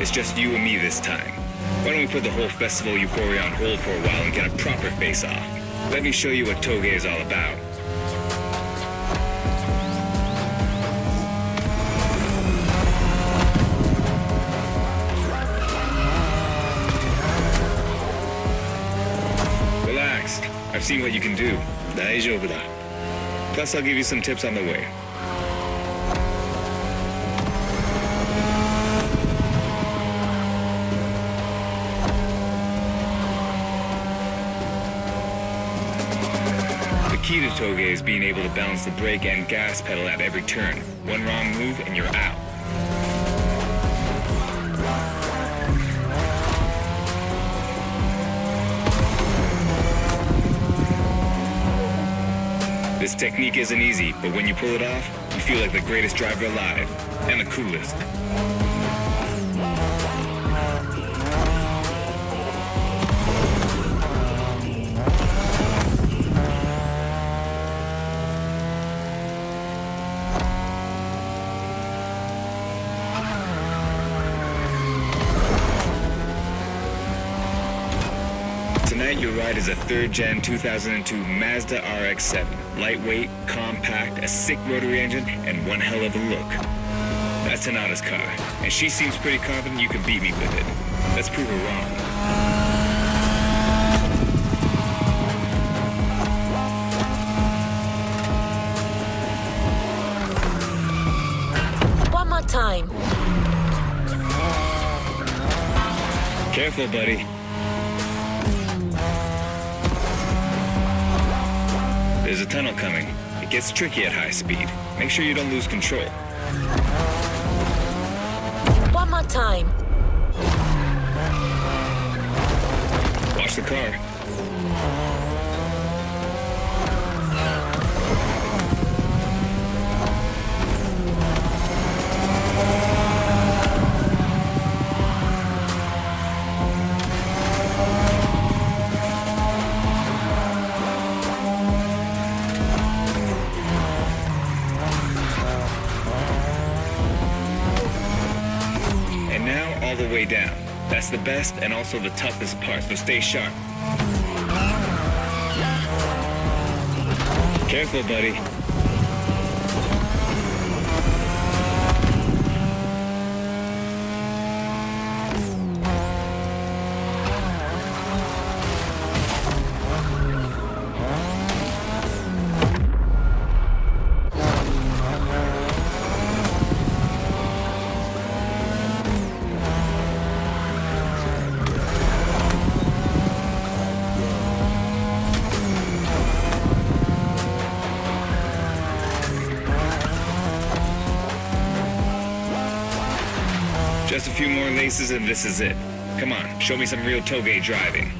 it's just you and me this time. Why don't we put the whole festival euphoria on hold for a while and get a proper face-off? Let me show you what toge is all about. Relax. I've seen what you can do. 大丈夫だ. Plus, I'll give you some tips on the way. The key to toge is being able to balance the brake and gas pedal at every turn. One wrong move and you're out. This technique isn't easy, but when you pull it off, you feel like the greatest driver alive, and the coolest. Tonight, your ride is a third-gen 2002 Mazda RX-7. Lightweight, compact, a sick rotary engine, and one hell of a look. That's Tanada's car, and she seems pretty confident you can beat me with it. Let's prove her wrong. One more time. Careful, buddy. There's a tunnel coming. It gets tricky at high speed. Make sure you don't lose control. One more time. Watch the car. All the way down. That's the best and also the toughest part, so stay sharp. Careful, buddy. Just a few more laces and this is it. Come on, show me some real toge driving.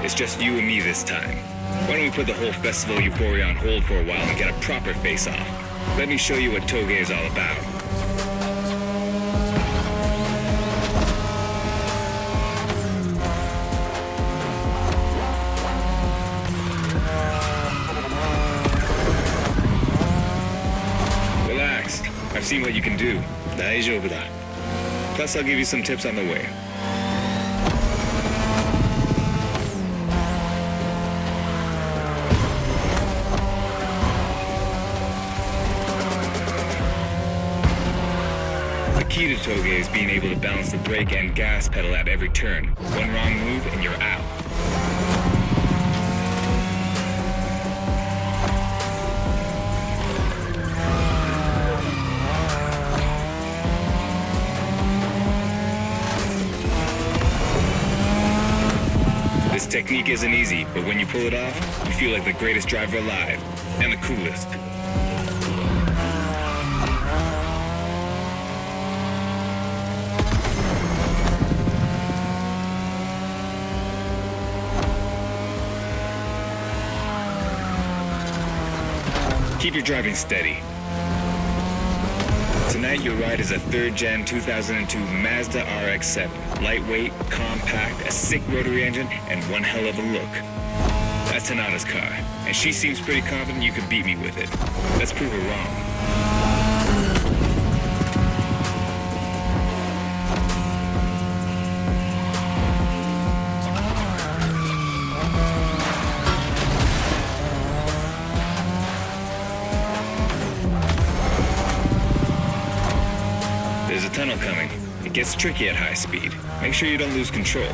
It's just you and me this time. Why don't we put the whole festival euphoria on hold for a while and get a proper face-off? Let me show you what toge is all about. Relax. I've seen what you can do. 大丈夫だ. Plus, I'll give you some tips on the way. key to toge is being able to balance the brake and gas pedal at every turn. One wrong move and you're out. This technique isn't easy, but when you pull it off, you feel like the greatest driver alive, and the coolest. Keep your driving steady. Tonight your ride is a 3rd Gen 2002 Mazda RX-7. Lightweight, compact, a sick rotary engine, and one hell of a look. That's Tanada's car, and she seems pretty confident you could beat me with it. Let's prove her wrong. There's a tunnel coming. It gets tricky at high speed. Make sure you don't lose control.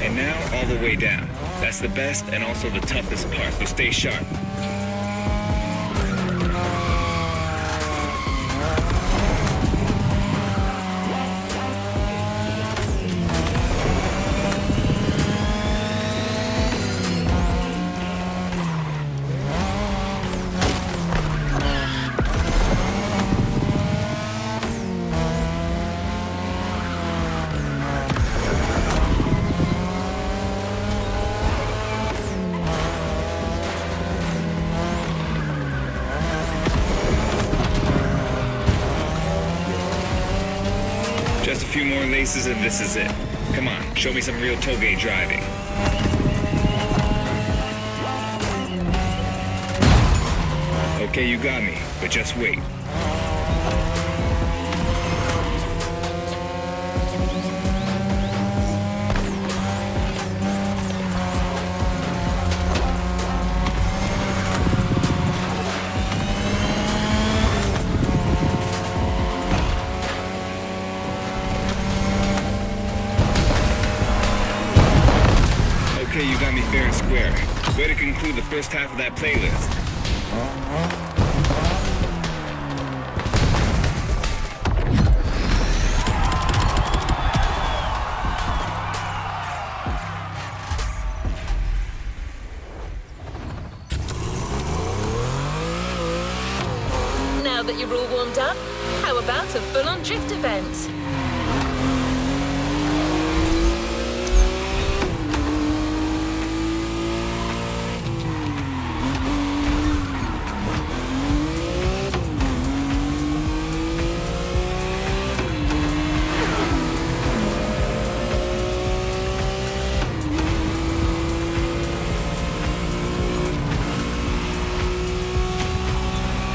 And now, all the way down. That's the best and also the toughest part, so stay sharp. Just a few more laces and this is it. Come on, show me some real toge driving. Okay, you got me, but just wait. Okay, you got me fair and square. Way to conclude the first half of that playlist. Now that you're all warmed up, how about a full-on drift event?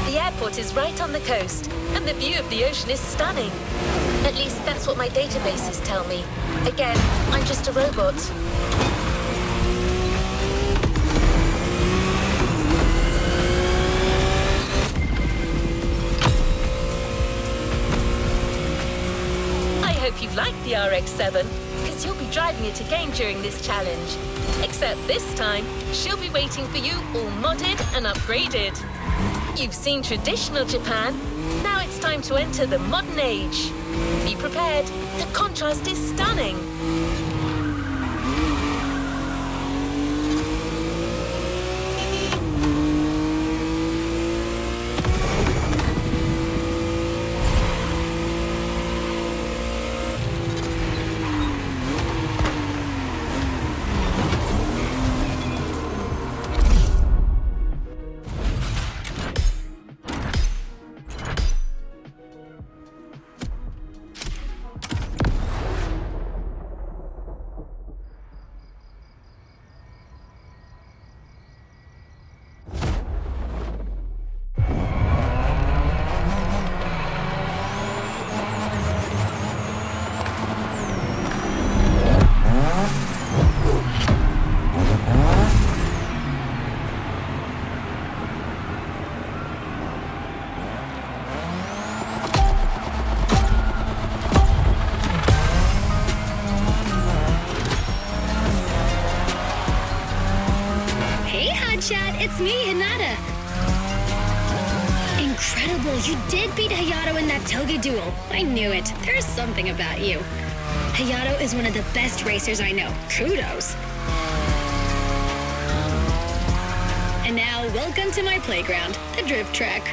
The airport is right on the coast, and the view of the ocean is stunning. At least that's what my databases tell me. Again, I'm just a robot. I hope you like the RX-7, because you'll be driving it again during this challenge. Except this time, she'll be waiting for you all modded and upgraded. You've seen traditional Japan. Now it's time to enter the modern age. Be prepared. The contrast is stunning. it's me, Hinata. Incredible, you did beat Hayato in that toge duel. I knew it. There's something about you. Hayato is one of the best racers I know. Kudos. And now, welcome to my playground, the drift track.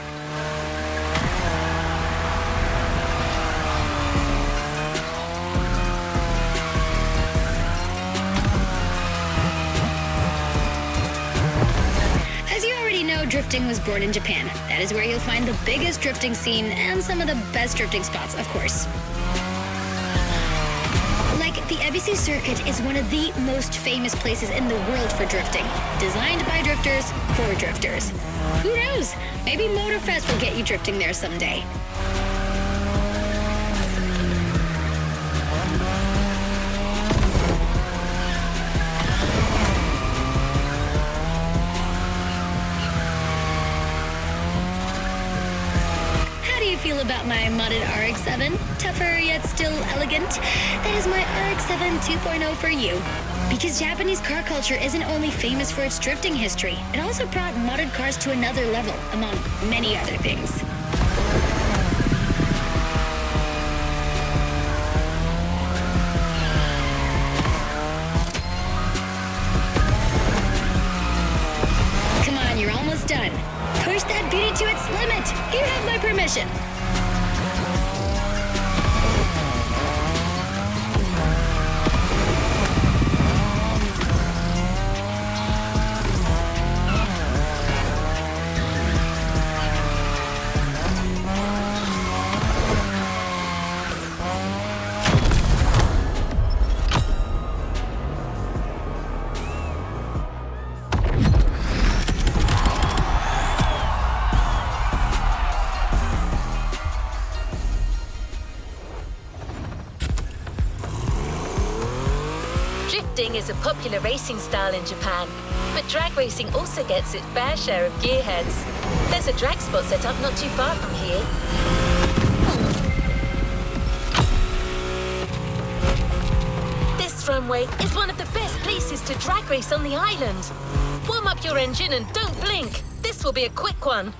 As you already know, drifting was born in Japan. That is where you'll find the biggest drifting scene and some of the best drifting spots, of course. Like, the Ebisu Circuit is one of the most famous places in the world for drifting. Designed by drifters, for drifters. Who knows? Maybe Motorfest will get you drifting there someday. Feel about my modded RX-7? Tougher yet still elegant? That is my RX-7 2.0 for you. Because Japanese car culture isn't only famous for its drifting history, it also brought modded cars to another level, among many other things. Come on, you're almost done. Push that beauty to its limit. You have my permission. Drifting is a popular racing style in Japan, but drag racing also gets its fair share of gearheads. There's a drag spot set up not too far from here. This runway is one of the best places to drag race on the island. Warm up your engine and don't blink. This will be a quick one.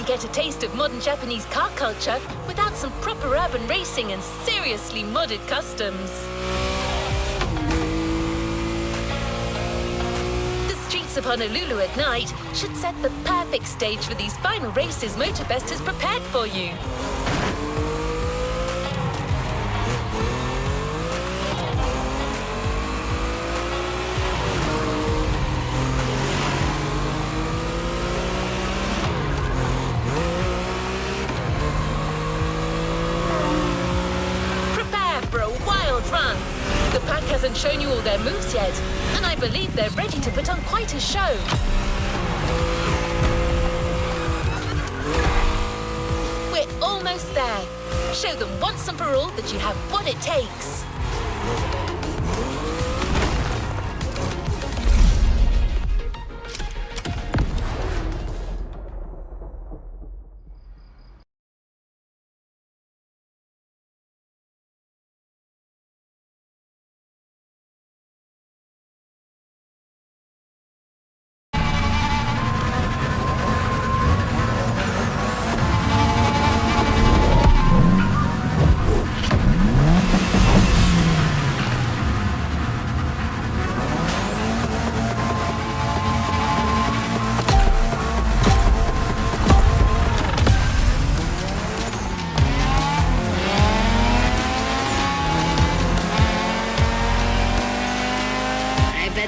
really get a taste of modern Japanese car culture without some proper urban racing and seriously modded customs. The streets of Honolulu at night should set the perfect stage for these final races MotoBest has prepared for you. Run. The pack hasn't shown you all their moves yet, and I believe they're ready to put on quite a show. We're almost there. Show them once and for all that you have what it takes.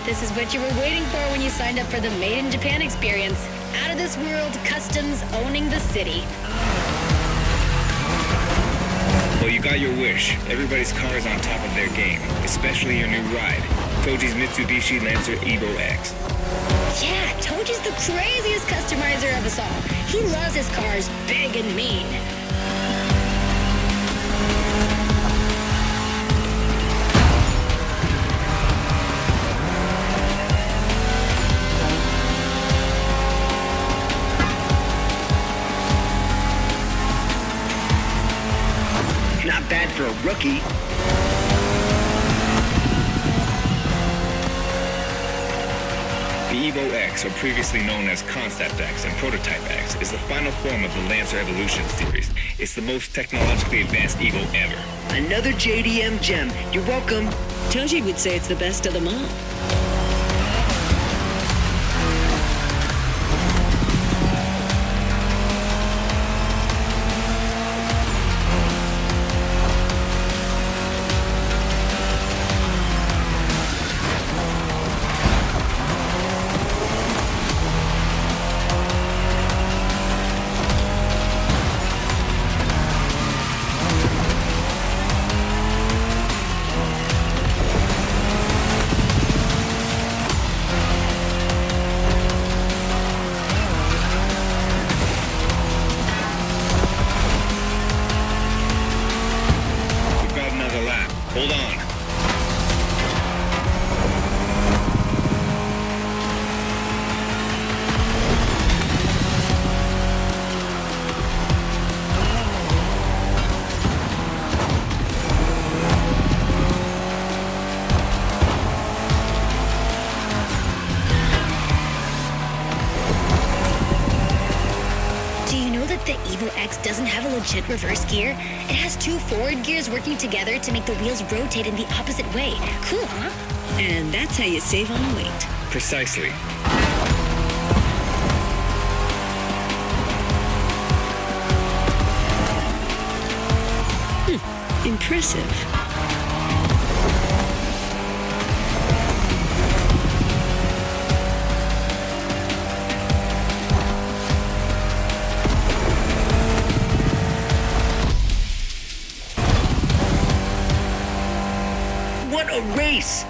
This is what you were waiting for when you signed up for the Made in Japan experience. Out of this world customs owning the city. Well, you got your wish. Everybody's car is on top of their game, especially your new ride, Toji's Mitsubishi Lancer Evo X. Yeah, Toji's the craziest customizer of us all. He loves his cars big and mean. Not bad for a rookie. The Evo X, or previously known as Concept X and Prototype X, is the final form of the Lancer Evolution series. It's the most technologically advanced Evo ever. Another JDM gem. You're welcome. Toji would say it's the best of them all. Hold on. The Evo X doesn't have a legit reverse gear. It has two forward gears working together to make the wheels rotate in the opposite way. Cool, huh? And that's how you save on weight. Precisely. Impressive. What a race!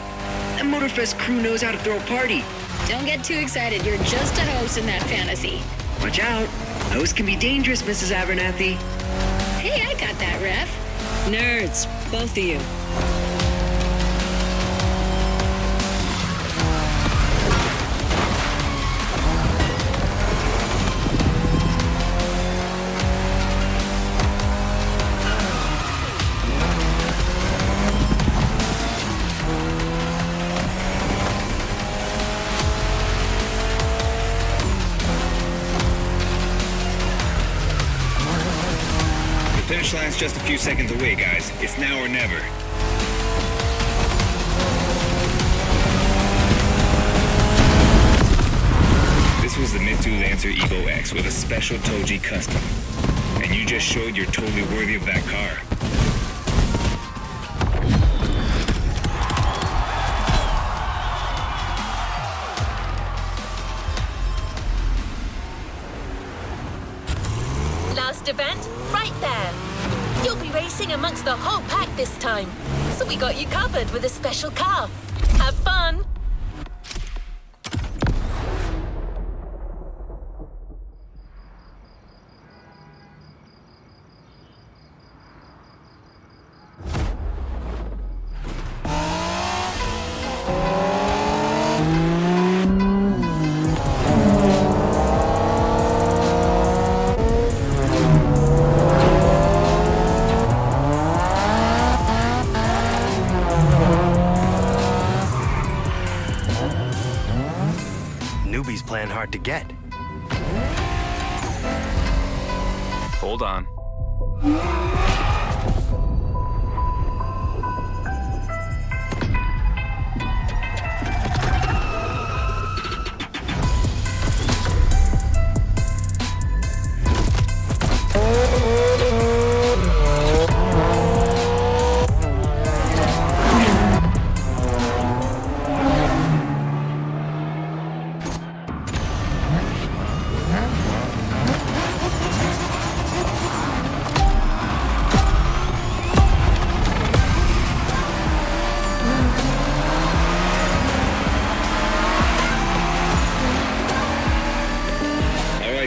That Motorfest crew knows how to throw a party. Don't get too excited. You're just a host in that fantasy. Watch out. Hosts can be dangerous, Mrs. Abernathy. Hey, I got that, Ref. Nerds, both of you. Finish line's just a few seconds away, guys. It's now or never. This was the Mitsu Lancer Evo X with a special Toji custom. And you just showed you're totally worthy of that car. Last event, right there. You'll be racing amongst the whole pack this time. So we got you covered with a special car. Have fun! Newbies playing hard to get. Hold on.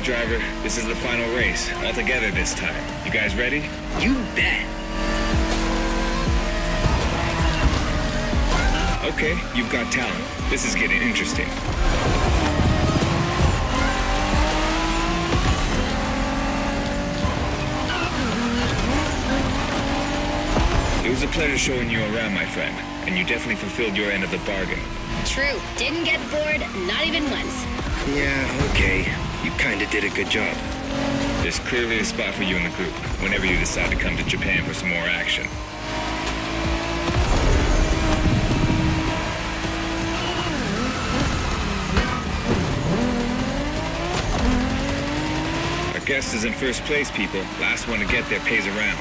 Driver, this is the final race, all together this time. You guys ready? You bet. Okay, you've got talent. This is getting interesting. It was a pleasure showing you around, my friend, and you definitely fulfilled your end of the bargain. True. Didn't get bored, not even once. Yeah, okay. You kinda did a good job. There's clearly a spot for you in the group, whenever you decide to come to Japan for some more action. Our guest is in first place, people. Last one to get there pays around.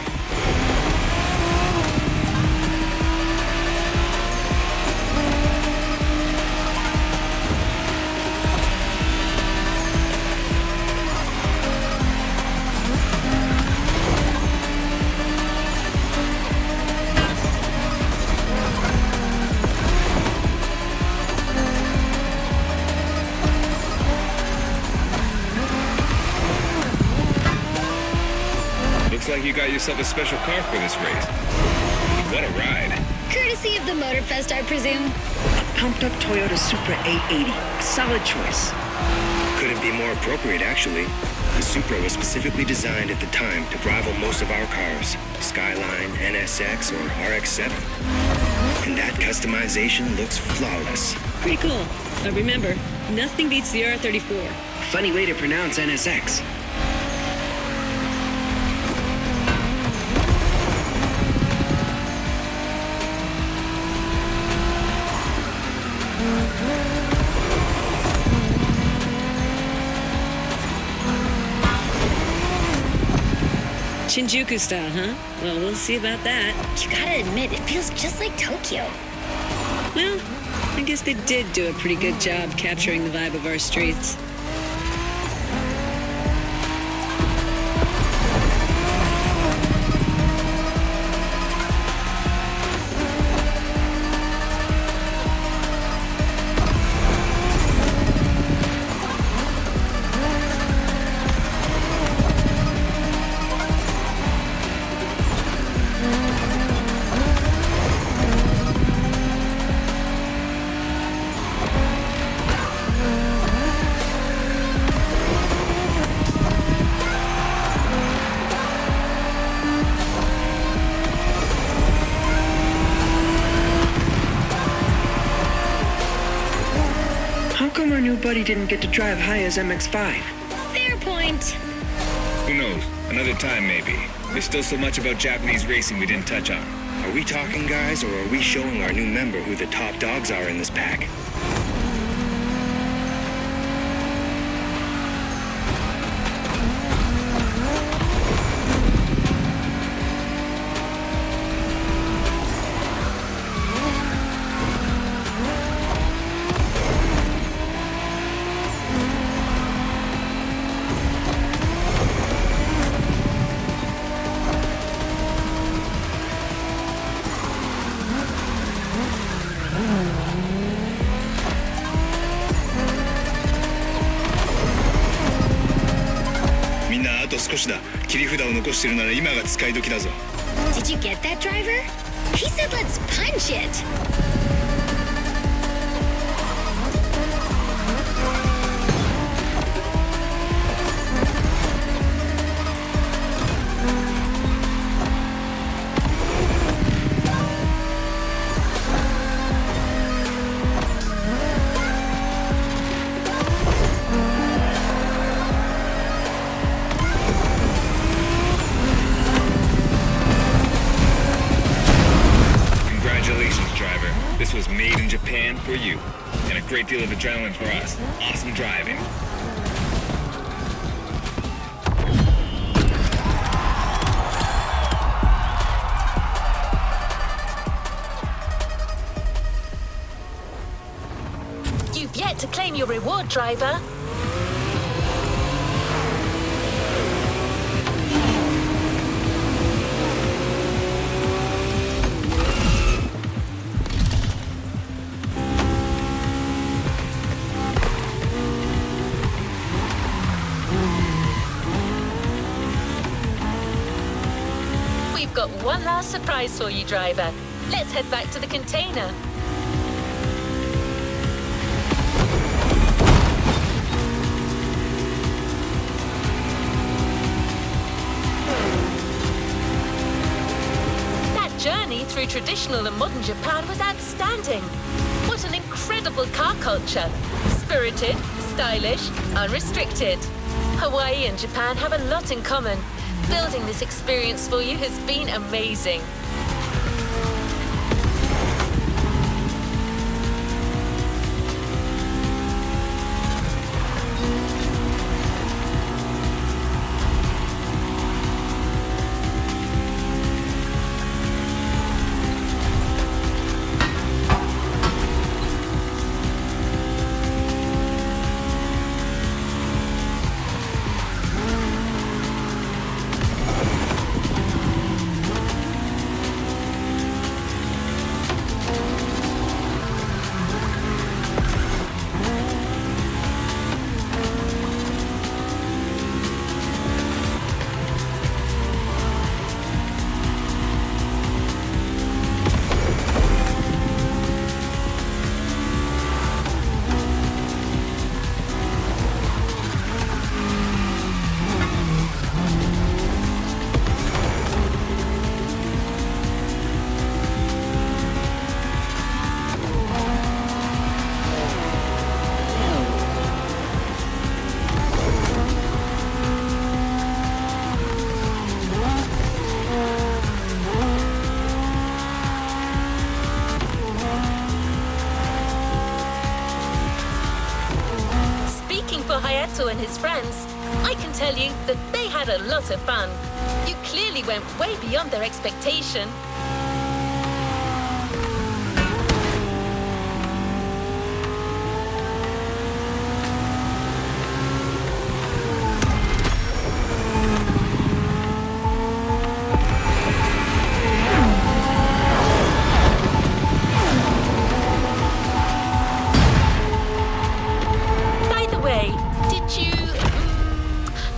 Looks like you got yourself a special car for this race. What a ride. Courtesy of the Motorfest, I presume. A pumped-up Toyota Supra 880. A solid choice. Couldn't be more appropriate, actually. The Supra was specifically designed at the time to rival most of our cars, Skyline, NSX, or RX-7. And that customization looks flawless. Pretty cool. But remember, nothing beats the R34. Funny way to pronounce NSX. Shinjuku style, huh? Well, we'll see about that. You gotta admit, it feels just like Tokyo. Well, I guess they did do a pretty good job capturing the vibe of our streets. How come our new buddy didn't get to drive high as MX-5? Fair point. Who knows? Another time, maybe. There's still so much about Japanese racing we didn't touch on. Are we talking, guys, or are we showing our new member who the top dogs are in this pack? Did you get that, driver? He said let's punch it. Congratulations, driver. This was made in Japan for you. And a great deal of adrenaline for us. Awesome driving. You've yet to claim your reward, driver. We've got one last surprise for you, driver. Let's head back to the container. That journey through traditional and modern Japan was outstanding. What an incredible car culture. Spirited, stylish, unrestricted. Hawaii and Japan have a lot in common. Building this experience for you has been amazing. And his friends, I can tell you that they had a lot of fun. You clearly went way beyond their expectation.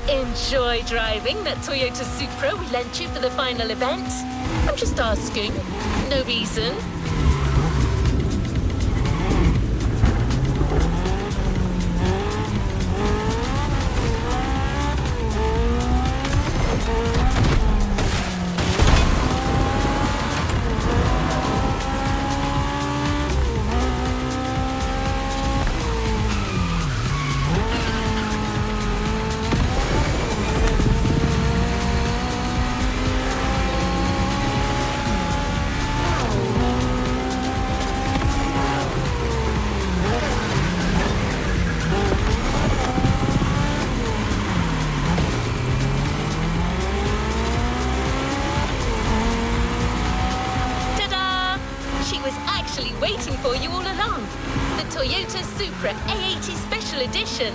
Enjoy driving that Toyota Supra we lent you for the final event? I'm just asking. No reason. waiting for you all along. The Toyota Supra A80 Special Edition.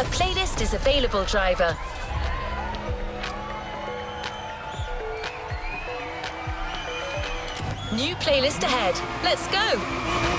A playlist is available, driver. New playlist ahead. Let's go!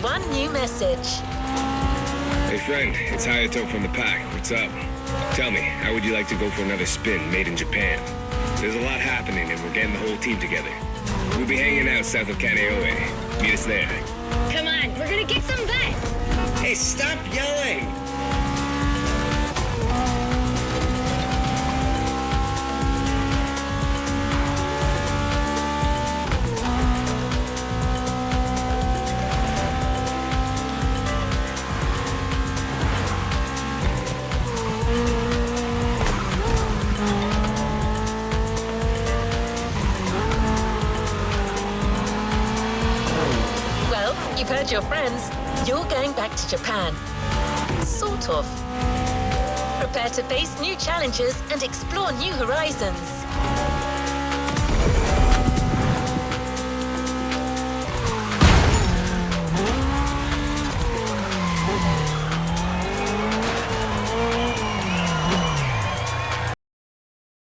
One new message. Hey friend, it's Hayato from the pack. What's up? Tell me, how would you like to go for another spin made in Japan? There's a lot happening and we're getting the whole team together. We'll be hanging out south of Kaneohe. Meet us there. Come on, we're gonna kick some butt! Hey, stop yelling! You've heard your friends. You're going back to Japan. Sort of. Prepare to face new challenges and explore new horizons.